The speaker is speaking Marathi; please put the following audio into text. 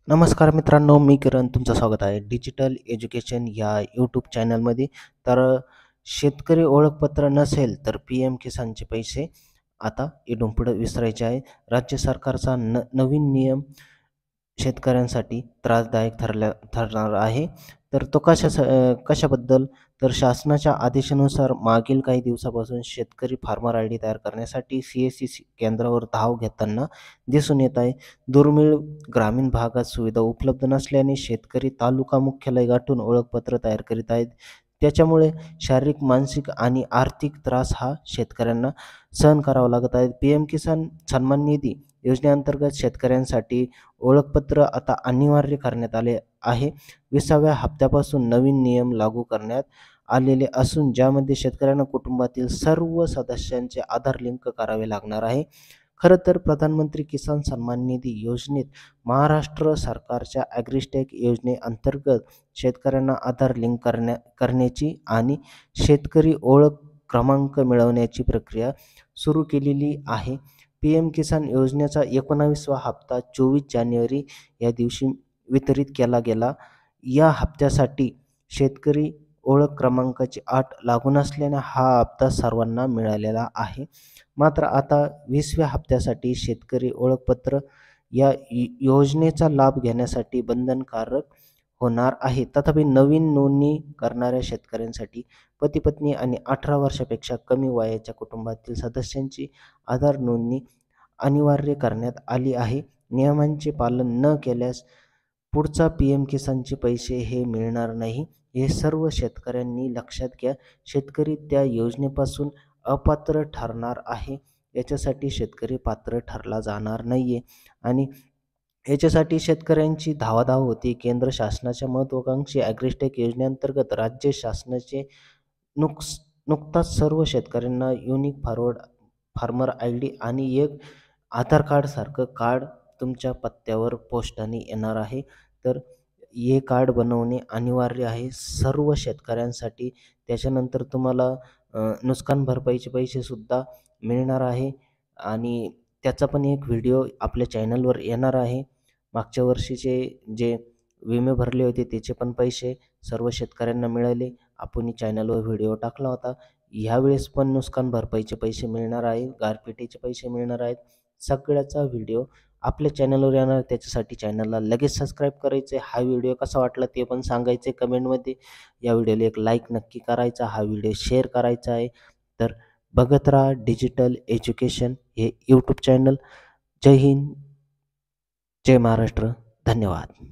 नमस्कार मित्रांनो, मी किरण तुमचं स्वागत आहे डिजिटल एज्युकेशन या यूट्यूब चॅनलमध्ये. तर शेतकरी ओळखपत्र नसेल तर पी-एम किसानचे पैसे आता इथून पुढे विसरायचे आहे. राज्य सरकारचा नवीन नियम शेतकऱ्यांसाठी त्रासदायक ठरणार आहे. तर तो कशाबद्दल? तर शासनाच्या आदेशानुसार मागील काही दिवसापासून शेतकरी फार्मर आय डी तयार करण्यासाठी सी-एस-सी केंद्रावर धाव घेताना दिसून येत आहे. दुर्मिळ ग्रामीण भागात सुविधा उपलब्ध नसल्याने शेतकरी तालुका मुख्यालय गाठून ओळखपत्र तयार करीत आहेत. त्याच्यामुळे शारीरिक, मानसिक आणि आर्थिक त्रास हा शेतकऱ्यांना सहन करावा लागत आहे. पी-एम किसान सन्मान निधी योजनेअंतर्गत शेतकऱ्यांसाठी ओळखपत्र आता अनिवार्य करण्यात आले आहे. 20व्या हप्त्यापासून नवीन नियम लागू करण्यात आलेले असून ज्यामध्ये शेतकऱ्यांना कुटुंबातील सर्व सदस्यांचे आधार लिंक करावे लागणार आहे. खरं तर प्रधानमंत्री किसान सन्मान निधी योजनेत महाराष्ट्र सरकारच्या ॲग्रिस्टेक योजनेअंतर्गत शेतकऱ्यांना आधार लिंक करण्याची आणि शेतकरी ओळख क्रमांक मिळवण्याची प्रक्रिया सुरू केलेली आहे. पी-एम किसान योजनेचा 19वा हप्ता 24 जानेवारी या दिवशी वितरित केला गेला. या हप्त्यासाठी शेतकरी ओळख क्रमांकाची अट लागू नसल्याने हा हप्ता सर्वांना मिळालेला आहे. मात्र आता 20व्या हप्त्यासाठी शेतकरी ओळखपत्र या योजनेचा लाभ घेण्यासाठी बंधनकारक होणार आहे. तथापि नवीन नोंदणी करणाऱ्या शेतकऱ्यांसाठी पती-पत्नी आणि 18 वर्षापेक्षा कमी वयाच्या कुटुंबातील सदस्यांची आधार नोंदणी अनिवार्य करण्यात आली आहे. नियमांचे पालन न केल्यास पुढचा पी-एम किसानचे पैसे हे मिळणार नाही. हे सर्व शेतकऱ्यांनी लक्षात घ्या. शेतकरी त्या योजनेपासून अपात्र ठरणार आहे. याच्यासाठी शेतकरी पात्र ठरला जाणार नाहीये आणि याच्यासाठी शेतकऱ्यांची धावाधाव होती. केंद्र शासनाच्या महत्त्वाकांक्षी ॲग्रिस्टेक योजनेअंतर्गत राज्य शासनाचे नुकताच सर्व शेतकऱ्यांना युनिक फार्मर आय डी आणि एक आधार कार्डसारखं कार्ड तुमच्या पत्त्यावर पोस्टाने येणार आहे. तर हे कार्ड बनवणे अनिवार्य आहे सर्व शेतकऱ्यांसाठी. त्याच्यानंतर तुम्हाला नुकसान भरपाईचे पैसेसुद्धा मिळणार आहे आणि त्याचा पण एक व्हिडिओ आपल्या चॅनलवर येणार आहे. मागच्या वर्षीचे जे विमे भरले होते त्याचे पण पैसे सर्व शेतकऱ्यांना मिळाले. आपण चॅनलवर व्हिडिओ टाकला होता. ह्यावेळेस पण नुकसान भरपाईचे पैसे मिळणार आहे, गारपिटीचे पैसे मिळणार आहेत. सगळ्याचा व्हिडिओ आपल्या चॅनलवर येणार. त्याच्यासाठी चॅनलला लगेच सबस्क्राईब करायचं आहे. हा व्हिडिओ कसा वाटला ते पण सांगायचं आहे कमेंटमध्ये. या व्हिडिओला एक लाईक नक्की करायचा. हा व्हिडिओ शेअर करायचा आहे. तर बघत राहा डिजिटल एज्युकेशन हे यूट्यूब चॅनल. जय हिंद, जय महाराष्ट्र. धन्यवाद.